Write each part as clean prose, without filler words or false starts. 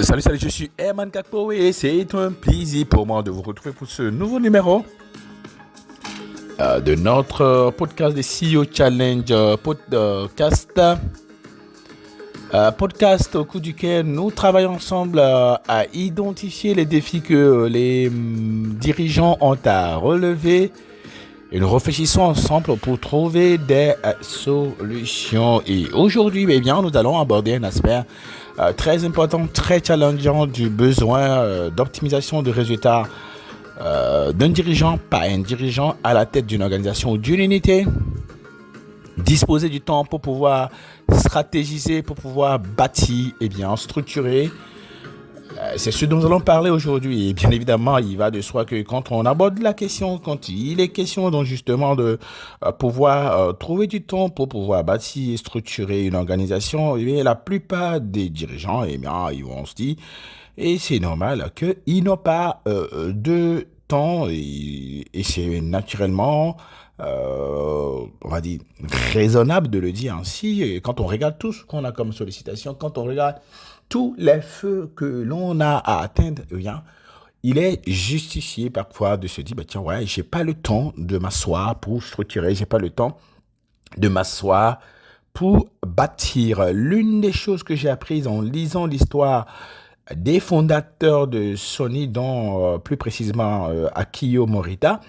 Salut, je suis Herman Kakpo et c'est un plaisir pour moi de vous retrouver pour ce nouveau numéro de notre podcast des CEO Challenge podcast. Podcast au cours duquel nous travaillons ensemble à identifier les défis que les dirigeants ont à relever et nous réfléchissons ensemble pour trouver des solutions. Et aujourd'hui, nous allons aborder un aspect très important, très challengeant du besoin d'optimisation de résultats d'un dirigeant, pas un dirigeant à la tête d'une organisation ou d'une unité. Disposer du temps pour pouvoir stratégiser, pour pouvoir bâtir et structurer. C'est ce dont nous allons parler aujourd'hui. Et bien évidemment, il va de soi que quand on aborde la question, quand il est question donc justement de pouvoir trouver du temps pour pouvoir bâtir et structurer une organisation, la plupart des dirigeants, ils vont se dire, et c'est normal, qu'ils n'ont pas de temps et c'est naturellement, on va dire, raisonnable de le dire ainsi. Et quand on regarde tout ce qu'on a comme sollicitation, quand on regarde tous les feux que l'on a à atteindre, il est justifié parfois de se dire, j'ai pas le temps de m'asseoir pour structurer, j'ai pas le temps de m'asseoir pour bâtir. L'une des choses que j'ai apprises en lisant l'histoire des fondateurs de Sony, dont plus précisément Akio Morita,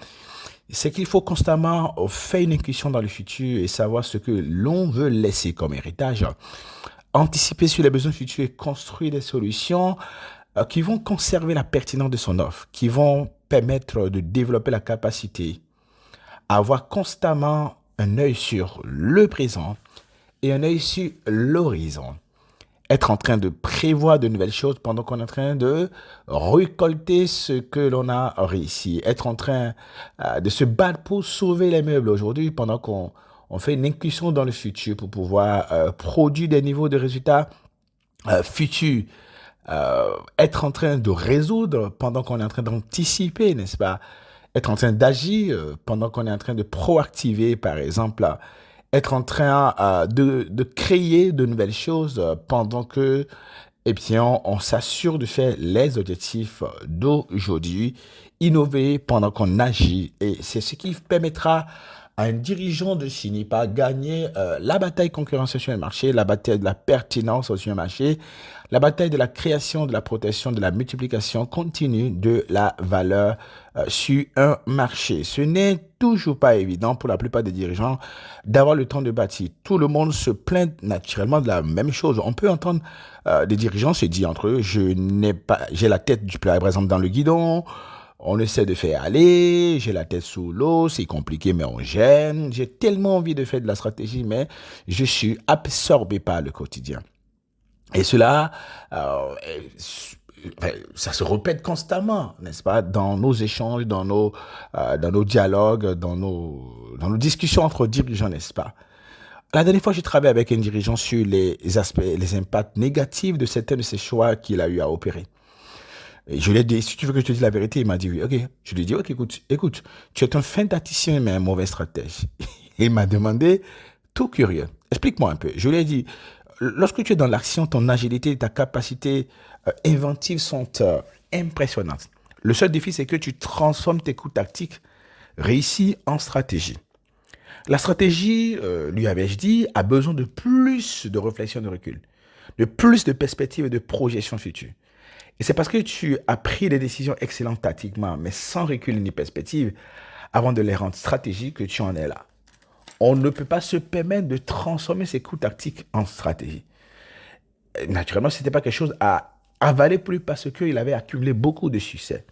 c'est qu'il faut constamment faire une incursion dans le futur et savoir ce que l'on veut laisser comme héritage. Anticiper sur les besoins futurs et construire des solutions qui vont conserver la pertinence de son offre, qui vont permettre de développer la capacité à avoir constamment un œil sur le présent et un œil sur l'horizon. Être en train de prévoir de nouvelles choses pendant qu'on est en train de récolter ce que l'on a réussi. Être en train de se battre pour sauver les meubles aujourd'hui pendant qu'on fait une incursion dans le futur pour pouvoir produire des niveaux de résultats futurs. Être en train de résoudre pendant qu'on est en train d'anticiper, n'est-ce pas? Être en train d'agir pendant qu'on est en train de proactiver, par exemple. Être en train de créer de nouvelles choses pendant que on s'assure de faire les objectifs d'aujourd'hui, innover pendant qu'on agit. Et c'est ce qui permettra à un dirigeant de finir par gagner la bataille concurrentielle sur le marché, la bataille de la pertinence sur le marché, la bataille de la création, de la protection, de la multiplication continue de la valeur sur un marché. Ce n'est toujours pas évident pour la plupart des dirigeants d'avoir le temps de bâtir. Tout le monde se plaint naturellement de la même chose. On peut entendre des dirigeants se dire entre eux, j'ai la tête du plat, par exemple, dans le guidon. On essaie de faire aller, j'ai la tête sous l'eau, c'est compliqué, mais on gêne. J'ai tellement envie de faire de la stratégie, mais je suis absorbé par le quotidien. Et cela, ça se répète constamment, n'est-ce pas, dans nos échanges, dans nos dialogues, dans nos discussions entre dirigeants, n'est-ce pas? La dernière fois, j'ai travaillé avec un dirigeant sur les aspects, les impacts négatifs de certains de ses choix qu'il a eu à opérer. Et je lui ai dit, si tu veux que je te dise la vérité, il m'a dit oui. Ok. Je lui ai dit, ok, écoute, tu es un fin tacticien, mais un mauvais stratège. Il m'a demandé, tout curieux, explique-moi un peu. Je lui ai dit, lorsque tu es dans l'action, ton agilité et ta capacité inventive sont impressionnantes. Le seul défi, c'est que tu transformes tes coups tactiques réussis en stratégie. La stratégie, lui avais-je dit, a besoin de plus de réflexion, de recul, de plus de perspectives et de projection future. Et c'est parce que tu as pris des décisions excellentes tactiquement, mais sans recul ni perspective, avant de les rendre stratégiques, que tu en es là. On ne peut pas se permettre de transformer ces coups tactiques en stratégie. Naturellement, ce n'était pas quelque chose à avaler pour lui parce qu'il avait accumulé beaucoup de succès.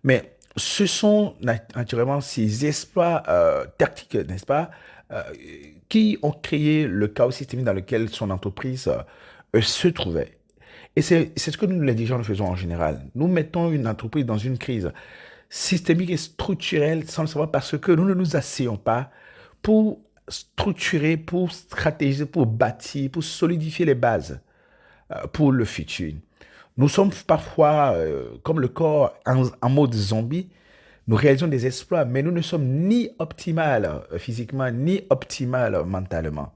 Mais ce sont naturellement ces exploits tactiques, n'est-ce pas, qui ont créé le chaos systémique dans lequel son entreprise se trouvait. Et c'est ce que nous, les dirigeants, nous faisons en général. Nous mettons une entreprise dans une crise systémique et structurelle sans le savoir parce que nous ne nous asseyons pas pour structurer, pour stratégiser, pour bâtir, pour solidifier les bases pour le futur. Nous sommes parfois, comme le corps en mode zombie, nous réalisons des exploits, mais nous ne sommes ni optimales physiquement, ni optimales mentalement.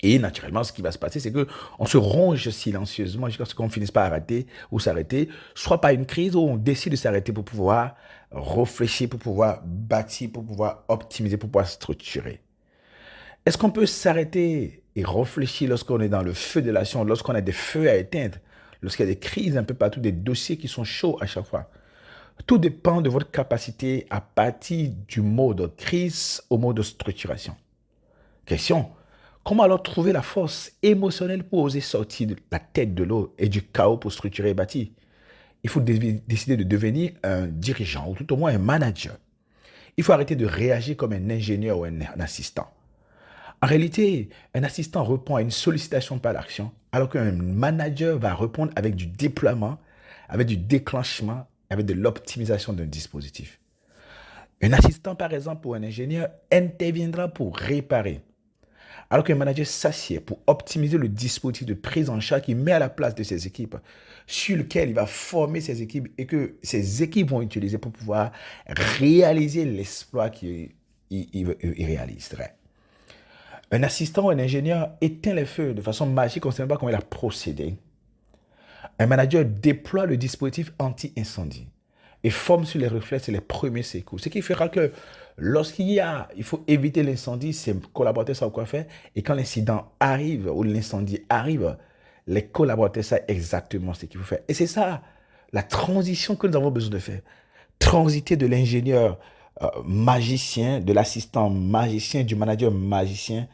Et naturellement, ce qui va se passer, c'est que on se ronge silencieusement jusqu'à ce qu'on finisse par arrêter ou s'arrêter, soit par une crise où on décide de s'arrêter pour pouvoir réfléchir, pour pouvoir bâtir, pour pouvoir optimiser, pour pouvoir structurer. Est-ce qu'on peut s'arrêter et réfléchir lorsqu'on est dans le feu de l'action, lorsqu'on a des feux à éteindre, lorsqu'il y a des crises un peu partout, des dossiers qui sont chauds à chaque fois? Tout dépend de votre capacité à partir du mode crise au mode structuration. Question, comment alors trouver la force émotionnelle pour oser sortir de la tête de l'eau et du chaos pour structurer et bâtir? Il faut décider de devenir un dirigeant ou tout au moins un manager. Il faut arrêter de réagir comme un ingénieur ou un assistant. En réalité, un assistant répond à une sollicitation par l'action, alors qu'un manager va répondre avec du déploiement, avec du déclenchement, avec de l'optimisation d'un dispositif. Un assistant, par exemple, ou un ingénieur interviendra pour réparer, alors qu'un manager s'assied pour optimiser le dispositif de prise en charge qu'il met à la place de ses équipes, sur lequel il va former ses équipes et que ses équipes vont utiliser pour pouvoir réaliser l'exploit qu'il réaliserait. Un assistant ou un ingénieur éteint les feux de façon magique, on ne sait même pas comment il a procédé. Un manager déploie le dispositif anti-incendie et forme sur les réflexes et les premiers secours. Ce qui fera que il faut éviter l'incendie, ses collaborateurs savent quoi faire. Et quand l'incident arrive ou l'incendie arrive, les collaborateurs savent exactement ce qu'il faut faire. Et c'est ça, la transition que nous avons besoin de faire. Transiter de l'ingénieur magicien, de l'assistant magicien, du manager magicien,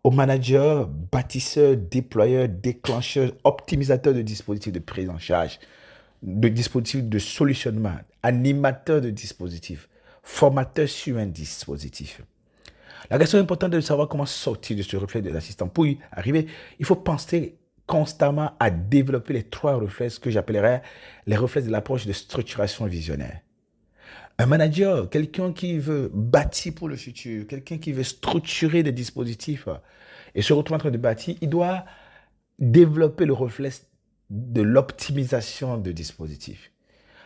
au manager, bâtisseur, déployeur, déclencheur, optimisateur de dispositifs de prise en charge, de dispositifs de solutionnement, animateur de dispositifs, formateur sur un dispositif. La question importante est de savoir comment sortir de ce reflet de l'assistant. Pour y arriver, il faut penser constamment à développer les trois réflexes que j'appellerais les réflexes de l'approche de structuration visionnaire. Un manager, quelqu'un qui veut bâtir pour le futur, quelqu'un qui veut structurer des dispositifs et se retrouve en train de bâtir, il doit développer le réflexe de l'optimisation de dispositifs.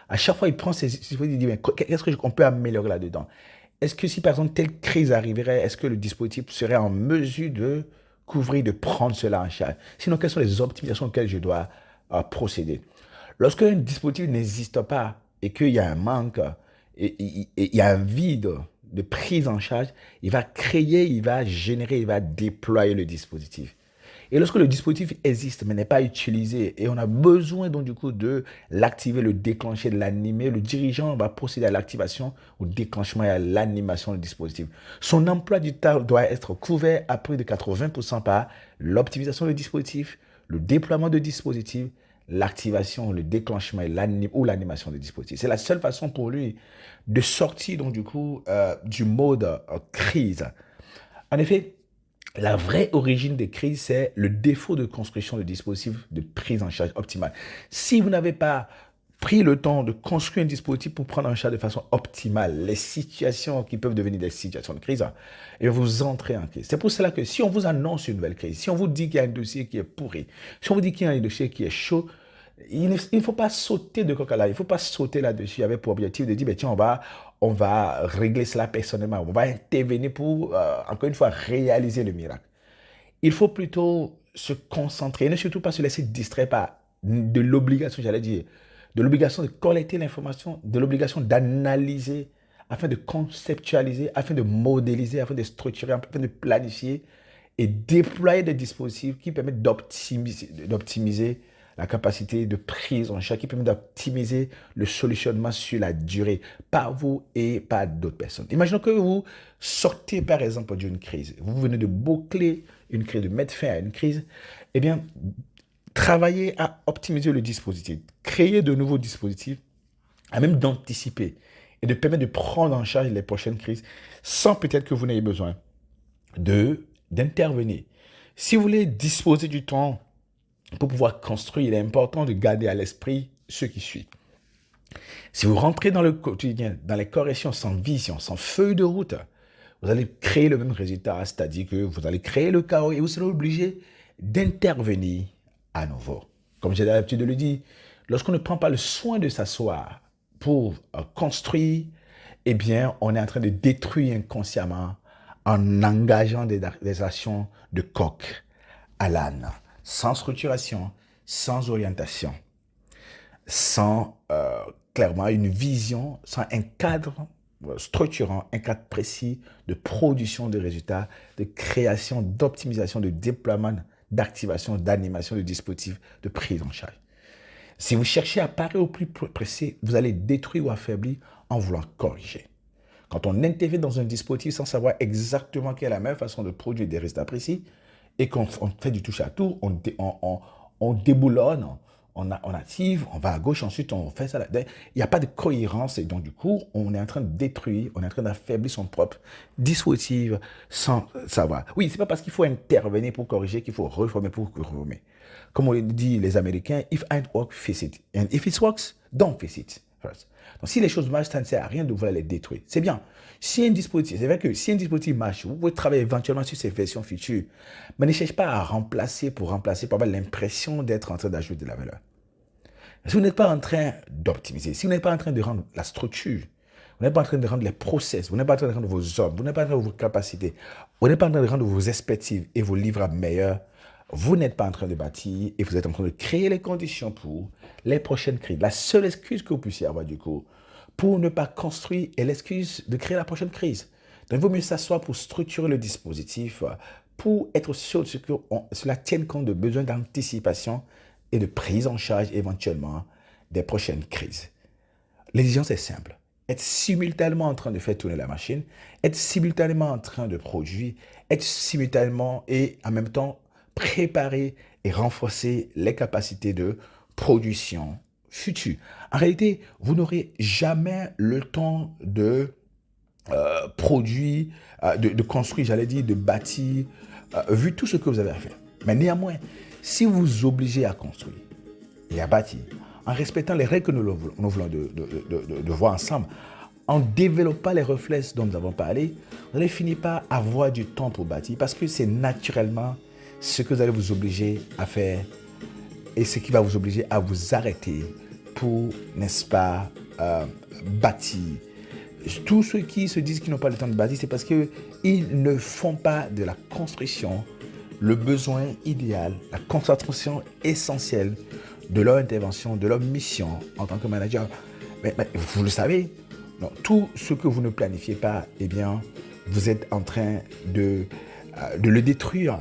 À chaque fois, il prend ces dispositifs, il dit, mais qu'est-ce qu'on peut améliorer là-dedans? Est-ce que si par exemple telle crise arriverait, est-ce que le dispositif serait en mesure de couvrir, de prendre cela en charge? Sinon, quelles sont les optimisations auxquelles je dois procéder? Lorsqu'un dispositif n'existe pas et qu'il y a un manque, et il y a un vide de prise en charge, il va créer, il va générer, il va déployer le dispositif. Et lorsque le dispositif existe mais n'est pas utilisé et on a besoin donc du coup de l'activer, le déclencher, de l'animer, le dirigeant va procéder à l'activation, au déclenchement et à l'animation du dispositif. Son emploi du temps doit être couvert à plus de 80% par l'optimisation du dispositif, le déploiement de dispositifs, l'activation, le déclenchement ou l'animation du dispositif. C'est la seule façon pour lui de sortir donc du coup du mode crise. En effet, la vraie origine des crises, c'est le défaut de construction de dispositifs de prise en charge optimale. Si vous n'avez pas pris le temps de construire un dispositif pour prendre en charge de façon optimale les situations qui peuvent devenir des situations de crise, et vous entrez en crise. C'est pour cela que si on vous annonce une nouvelle crise, si on vous dit qu'il y a un dossier qui est pourri, si on vous dit qu'il y a un dossier qui est chaud, il ne faut pas sauter de coq à l'âne, il ne faut pas sauter là-dessus avec pour objectif de dire, tiens, on va régler cela personnellement, on va intervenir pour, encore une fois, réaliser le miracle. Il faut plutôt se concentrer, et ne surtout pas se laisser distraire par de l'obligation, j'allais dire, de l'obligation de collecter l'information, de l'obligation d'analyser, afin de conceptualiser, afin de modéliser, afin de structurer, afin de planifier et déployer des dispositifs qui permettent d'optimiser la capacité de prise en charge, qui permet d'optimiser le solutionnement sur la durée, par vous et par d'autres personnes. Imaginons que vous sortez par exemple d'une crise, vous venez de boucler une crise, de mettre fin à une crise, eh bien, travaillez à optimiser le dispositif, créer de nouveaux dispositifs, à même d'anticiper et de permettre de prendre en charge les prochaines crises sans peut-être que vous n'ayez besoin d'intervenir. Si vous voulez disposer du temps pour pouvoir construire, il est important de garder à l'esprit ce qui suit. Si vous rentrez dans le quotidien, dans les corrections sans vision, sans feuille de route, vous allez créer le même résultat, c'est-à-dire que vous allez créer le chaos et vous serez obligé d'intervenir à nouveau. Comme j'ai l'habitude de le dire, lorsqu'on ne prend pas le soin de s'asseoir pour construire, eh bien, on est en train de détruire inconsciemment en engageant des actions de coq à l'âne, sans structuration, sans orientation, sans clairement une vision, sans un cadre structurant, un cadre précis de production de résultats, de création, d'optimisation, de déploiement, d'activation, d'animation de dispositifs, de prise en charge. Si vous cherchez à parer au plus pressé, vous allez détruire ou affaiblir en voulant corriger. Quand on intervient dans un dispositif sans savoir exactement quelle est la meilleure façon de produire des résultats précis et qu'on fait du touche à tout, on déboulonne, on active, on va à gauche, ensuite on fait ça là. Il n'y a pas de cohérence et donc du coup, on est en train de détruire, on est en train d'affaiblir son propre dispositif sans savoir. Oui, c'est pas parce qu'il faut intervenir pour corriger qu'il faut reformer pour reformer. Comme on dit les Américains, if it works, fix it. And if it works, don't fix it first. Donc, si les choses marchent, ça ne sert à rien de vouloir les détruire. C'est bien. Si un dispositif, c'est vrai que si un dispositif marche, vous pouvez travailler éventuellement sur ses versions futures, mais ne cherchez pas à remplacer pour avoir l'impression d'être en train d'ajouter de la valeur. Si vous n'êtes pas en train d'optimiser, si vous n'êtes pas en train de rendre la structure, vous n'êtes pas en train de rendre les process, vous n'êtes pas en train de rendre vos hommes, vous n'êtes pas en train de rendre vos capacités, vous n'êtes pas en train de rendre vos expertises et vos livrables meilleurs, vous n'êtes pas en train de bâtir et vous êtes en train de créer les conditions pour les prochaines crises. La seule excuse que vous puissiez avoir du coup pour ne pas construire est l'excuse de créer la prochaine crise. Donc il vaut mieux s'asseoir pour structurer le dispositif, pour être sûr de ce que cela tienne compte de besoins d'anticipation et de prise en charge éventuellement des prochaines crises. L'exigence est simple. Être simultanément en train de faire tourner la machine, être simultanément en train de produire, être simultanément et en même temps préparer et renforcer les capacités de production future. En réalité, vous n'aurez jamais le temps de produire, de construire, j'allais dire, de bâtir, vu tout ce que vous avez à faire. Mais néanmoins, si vous vous obligez à construire et à bâtir, en respectant les règles que nous voulons de voir ensemble, en développant les réflexes dont nous avons parlé, vous allez finir par avoir du temps pour bâtir parce que c'est naturellement ce que vous allez vous obliger à faire et ce qui va vous obliger à vous arrêter pour, n'est-ce pas, bâtir. Tous ceux qui se disent qu'ils n'ont pas le temps de bâtir, c'est parce qu'ils ne font pas de la construction le besoin idéal, la concentration essentielle de leur intervention, de leur mission en tant que manager. Mais vous le savez, non, tout ce que vous ne planifiez pas, eh bien, vous êtes en train de le détruire.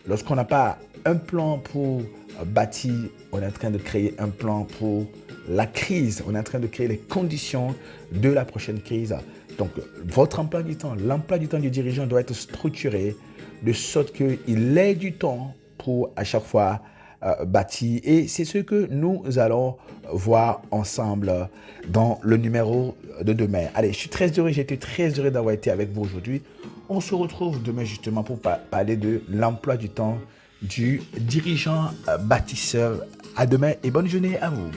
Lorsqu'on n'a pas un plan pour bâtir, on est en train de créer un plan pour la crise. On est en train de créer les conditions de la prochaine crise. Donc, votre emploi du temps, l'emploi du temps du dirigeant doit être structuré de sorte qu'il ait du temps pour à chaque fois bâtir. Et c'est ce que nous allons voir ensemble dans le numéro de demain. Allez, je suis très heureux, j'ai été très heureux d'avoir été avec vous aujourd'hui. On se retrouve demain justement pour parler de l'emploi du temps du dirigeant bâtisseur. À demain et bonne journée à vous.